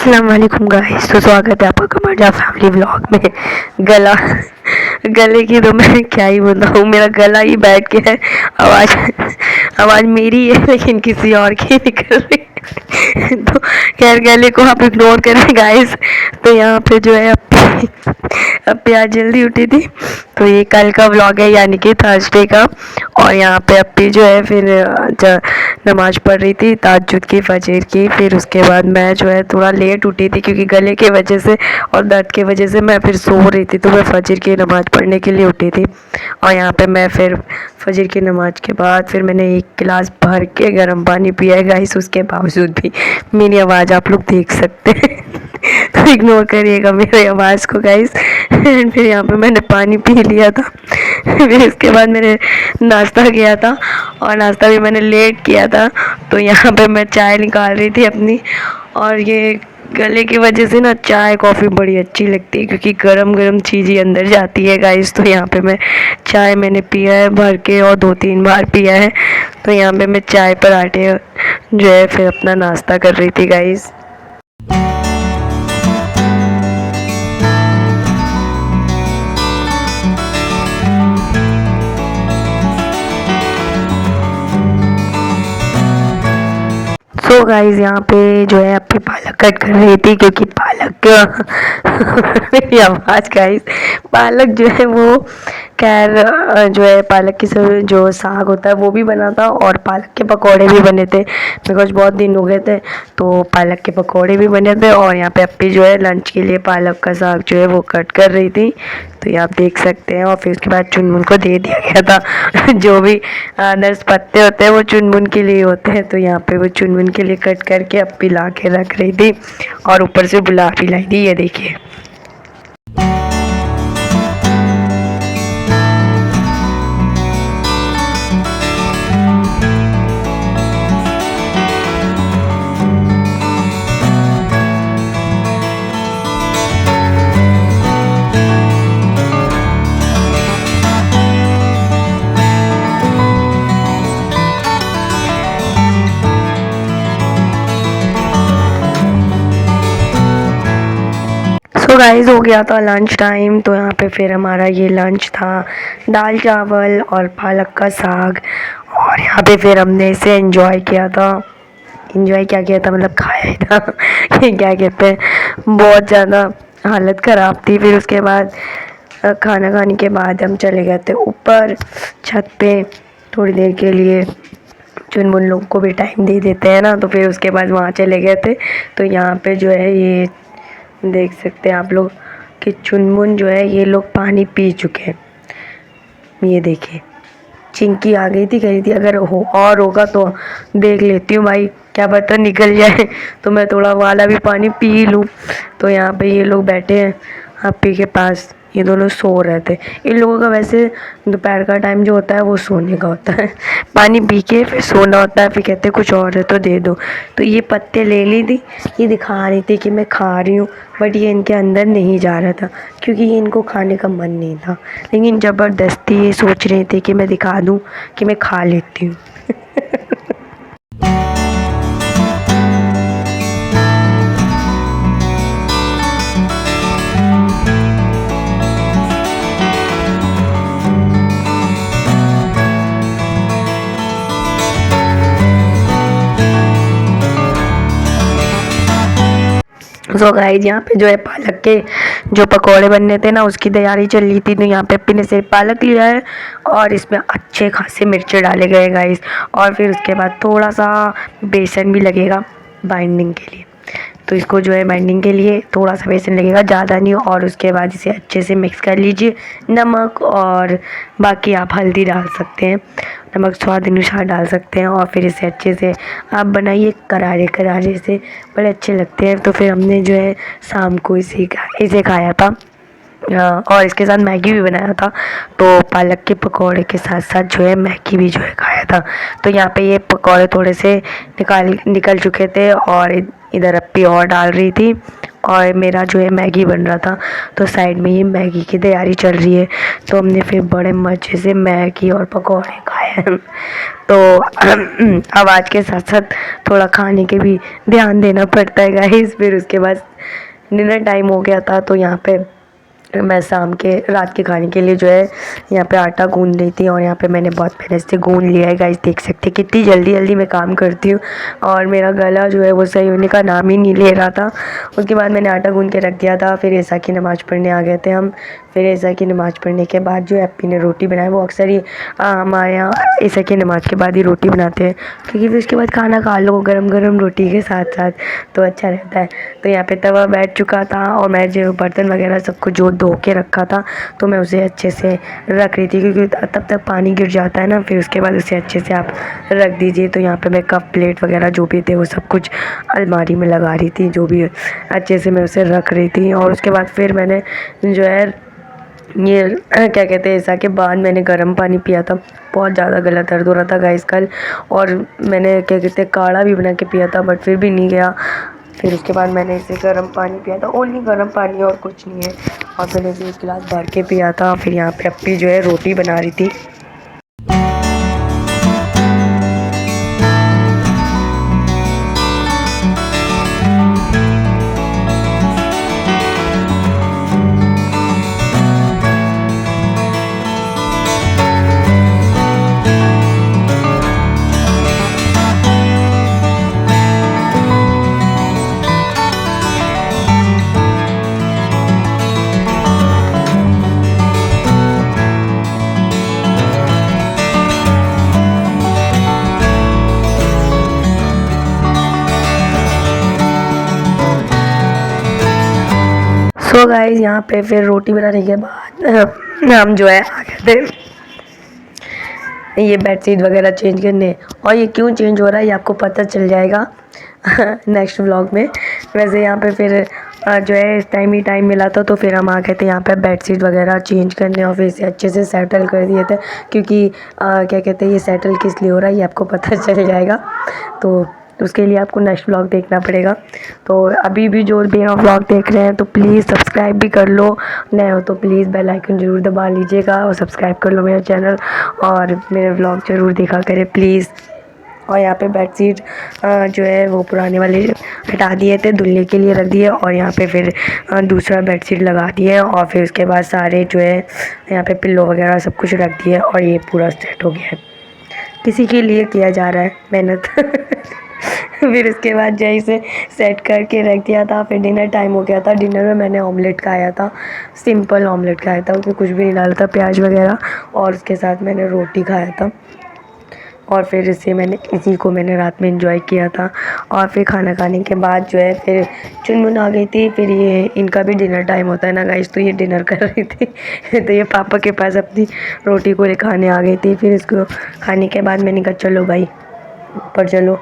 अस्सलाम गाइस, तो स्वागत है आपका कमांडा फैमिली व्लॉग में। गले की तो मैं क्या ही बताऊँ, मेरा गला ही बैठ गया है। आवाज़ आवाज़ मेरी है लेकिन किसी और की निकल रही है। तो खैर गले को आप इग्नोर करें गाइस। तो यहाँ पे जो है अब आज जल्दी उठी थी, तो ये कल का व्लॉग है यानी कि थर्सडे का। और यहाँ पे अपी जो है फिर नमाज पढ़ रही थी ताज्जुद की, फजर की। फिर उसके बाद मैं जो है थोड़ा लेट उठी थी क्योंकि गले की वजह से और दर्द की वजह से मैं फिर सो रही थी, तो मैं फजर की नमाज़ पढ़ने के लिए उठी थी। और यहाँ पे मैं फिर फजर की नमाज के बाद फिर मैंने एक गिलास भर के गर्म पानी पिया है गाइस। उसके बावजूद भी मेरी आवाज़ आप लोग देख सकते हैं तो इग्नोर करिएगा मेरी आवाज़ को गाइस। फिर यहाँ पे मैंने पानी पी लिया था। फिर इसके बाद मैंने नाश्ता किया था और नाश्ता भी मैंने लेट किया था। तो यहाँ पे मैं चाय निकाल रही थी अपनी, और ये गले की वजह से ना चाय कॉफ़ी बड़ी अच्छी लगती है क्योंकि गरम गरम चीज़ ही अंदर जाती है गाइस। तो यहाँ पे मैं चाय मैंने पिया है भर के और 2-3 बार पिया है। तो यहाँ पे मैं चाय पराठे जो है फिर अपना नाश्ता कर रही थी गाइस। सो गाइस यहाँ पे जो है अपनी पालक कट कर रही थी क्योंकि पालक मेरी आवाज़ गाइस, पालक जो है वो खैर जो है पालक की जो साग होता है वो भी बना था और पालक के पकोड़े भी बने थे बिकॉज बहुत दिन हो गए थे। तो पालक के पकोड़े भी बने थे और यहाँ पे अपनी जो है लंच के लिए पालक का साग जो है वो कट कर रही थी, तो ये आप देख सकते हैं। और फिर उसके बाद चुनमुन को दे दिया गया था जो भी 10 पत्ते होते हैं वो चुनमुन के लिए होते हैं। तो यहाँ पे वो चुनमुन के लिए कट करके अपनी ला के रख रही थी और ऊपर से बुला भी लाई थी, ये देखिए। तो गाइस हो गया था लंच टाइम। तो यहाँ पे फिर हमारा ये लंच था, दाल चावल और पालक का साग। और यहाँ पे फिर हमने इसे एंजॉय किया था। एंजॉय क्या किया था मतलब खाया ही था ये क्या कहते हैं, बहुत ज़्यादा हालत ख़राब थी। फिर उसके बाद खाना खाने के बाद हम चले गए थे ऊपर छत पे थोड़ी देर के लिए। चुनमुन लोग को भी टाइम दे देते हैं ना, तो फिर उसके बाद वहाँ चले गए थे। तो यहाँ पे जो है ये देख सकते हैं आप लोग कि चुनमुन जो है ये लोग पानी पी चुके हैं। ये देखिए चिंकी आ गई थी, कह रही थी अगर हो और होगा तो देख लेती हूँ भाई, क्या पता निकल जाए तो मैं थोड़ा वाला भी पानी पी लूँ। तो यहाँ पे ये लोग बैठे हैं हापी के पास, ये दोनों सो रहे थे। इन लोगों का वैसे दोपहर का टाइम जो होता है वो सोने का होता है, पानी पी के फिर सोना होता है। फिर कहते हैं कुछ और है तो दे दो। तो ये पत्ते ले ली थी, ये दिखा रही थी कि मैं खा रही हूँ, बट ये इनके अंदर नहीं जा रहा था क्योंकि ये इनको खाने का मन नहीं था। लेकिन ज़बरदस्ती ये सोच रहे थे कि मैं दिखा दूँ कि मैं खा लेती हूँ सो गाइस यहाँ पे जो है पालक के जो पकोड़े बनने थे ना उसकी तैयारी चल रही थी। तो यहाँ पे अपने ने सिर्फ पालक लिया है और इसमें अच्छे खासे मिर्चे डाले गए गाइस। और फिर उसके बाद थोड़ा सा बेसन भी लगेगा बाइंडिंग के लिए। तो इसको जो है बाइंडिंग के लिए थोड़ा सा बेसन लगेगा, ज़्यादा नहीं। और उसके बाद इसे अच्छे से मिक्स कर लीजिए, नमक और बाकी आप हल्दी डाल सकते हैं, नमक स्वाद अनुसार डाल सकते हैं। और फिर इसे अच्छे से आप बनाइए, करारे करारे से बड़े अच्छे लगते हैं। तो फिर हमने जो है शाम को इसे खाया था और इसके साथ मैगी भी बनाया था। तो पालक के पकौड़े के साथ साथ जो है मैगी भी जो है खाया था। तो यहाँ पे ये पकौड़े थोड़े से निकल चुके थे और इधर अपी और डाल रही थी और मेरा जो है मैगी बन रहा था, तो साइड में ये मैगी की तैयारी चल रही है। तो हमने फिर बड़े मज़े से मैगी और पकौड़े खाए हैं। तो आवाज़ के साथ साथ थोड़ा खाने के भी ध्यान देना पड़ता है गाइस। फिर उसके बाद डिनर टाइम हो गया था, तो यहाँ पे मैं शाम के रात के खाने के लिए जो है यहाँ पे आटा गूंद रही थी, और यहाँ पे मैंने बहुत मेहनत से गूंद लिया है गाइस। देख सकते हैं कितनी जल्दी जल्दी मैं काम करती हूँ, और मेरा गला जो है वो सही होने का नाम ही नहीं ले रहा था। उसके बाद मैंने आटा गूंद के रख दिया था। फिर ऐसा की नमाज़ पढ़ने आ गए थे हम। फिर ऐसा की नमाज़ पढ़ने के बाद जो एप्पी ने रोटी बनाई, वो अक्सर ही हमारे यहाँ ऐसा की नमाज़ के बाद ही रोटी बनाते हैं, क्योंकि फिर उसके बाद खाना खा लो गरम गरम रोटी के साथ साथ, तो अच्छा रहता है। तो यहाँ पे तवा बैठ चुका था, और मैं जो बर्तन वगैरह सबको जो धो के रखा था, तो मैं उसे अच्छे से रख रही थी, क्योंकि तब तक पानी गिर जाता है ना। फिर उसके बाद उसे अच्छे से आप रख दीजिए। तो यहाँ पे मैं कप प्लेट वगैरह जो भी थे वो सब कुछ अलमारी में लगा रही थी, जो भी अच्छे से मैं उसे रख रही थी। और उसके बाद फिर मैंने जो है ये क्या कहते हैं, ऐसा के बाद मैंने गर्म पानी पिया था। बहुत ज़्यादा गला दर्द हो रहा था गाइस कल, और मैंने क्या कहते हैं काढ़ा भी बना के पिया था, बट फिर भी नहीं गया। फिर उसके बाद मैंने इसे गर्म पानी पिया था, ओनली गर्म पानी और कुछ नहीं है, और मैंने इसे 1 गिलास भर के पिया था। फिर यहाँ पे अप्पी जो है रोटी बना रही थी। सो गाइस यहाँ पे फिर रोटी बनाने के बाद हम जो है आ गए थे ये बेडशीट वगैरह चेंज करने, और ये क्यों चेंज हो रहा है ये आपको पता चल जाएगा नेक्स्ट व्लॉग में। वैसे यहाँ पे फिर जो है इस टाइम ही टाइम मिला था, तो फिर हम आ गए थे यहाँ पे बेडशीट वगैरह चेंज करने, और फिर इसे अच्छे से सेटल कर दिए थे, क्योंकि क्या कहते हैं ये सेटल किस लिए हो रहा है ये आपको पता चल जाएगा। तो उसके लिए आपको नेक्स्ट व्लॉग देखना पड़ेगा। तो अभी भी जो मेरा व्लॉग देख रहे हैं तो प्लीज़ सब्सक्राइब भी कर लो, नए हो तो प्लीज़ बेल आइकन ज़रूर दबा लीजिएगा, और सब्सक्राइब कर लो मेरा चैनल, और मेरे व्लॉग ज़रूर देखा करें प्लीज़। और यहाँ पे बेडशीट जो है वो पुराने वाले हटा दिए थे, धुलने के लिए रख दिए, और यहाँ पे फिर दूसरा बेडशीट लगा दिए, और फिर उसके बाद सारे जो है यहाँ पे पिल्लो वगैरह सब कुछ रख दिए, और ये पूरा सेट हो गया है। किसी के लिए किया जा रहा है मेहनत फिर उसके बाद जो इसे सेट करके रख दिया था। फिर डिनर टाइम हो गया था। डिनर में मैंने ऑमलेट खाया था, सिंपल ऑमलेट खाया था, उसमें कुछ भी नहीं डाला था, प्याज वगैरह, और उसके साथ मैंने रोटी खाया था। और फिर इसी को मैंने रात में एंजॉय किया था। और फिर खाना खाने के बाद जो है फिर चुनमुन आ गई थी। फिर ये इनका भी डिनर टाइम होता है ना गाइस, तो ये डिनर कर रही थी तो ये पापा के पास अपनी रोटी को खाने आ गई थी। फिर इसको खाने के बाद मैंने कहा चलो भाई ऊपर चलो।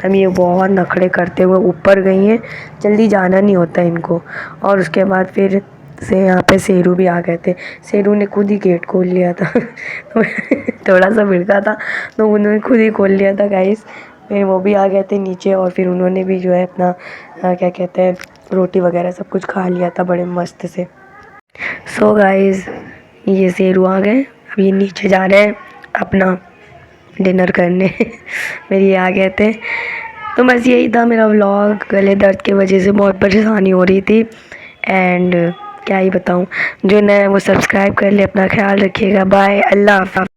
तब ये बहुत नखरे करते हुए ऊपर गई हैं, जल्दी जाना नहीं होता इनको। और उसके बाद फिर से यहाँ पे शेरू भी आ गए थे। शेरू ने खुद ही गेट खोल लिया था थोड़ा सा भिड़का था तो उन्होंने खुद ही खोल लिया था गाइस। फिर वो भी आ गए थे नीचे, और फिर उन्होंने भी जो है अपना क्या कहते हैं रोटी वगैरह सब कुछ खा लिया था बड़े मस्त से। सो गाइस ये शेरू आ गए, अब ये नीचे जा रहे हैं अपना डिनर करने मेरे ये आ गए थे। तो बस यही था मेरा व्लॉग। गले दर्द की वजह से बहुत परेशानी हो रही थी, एंड क्या ही बताऊं। जो नया है वो सब्सक्राइब कर ले, अपना ख्याल रखिएगा। बाय, अल्लाह हाफ़िज़।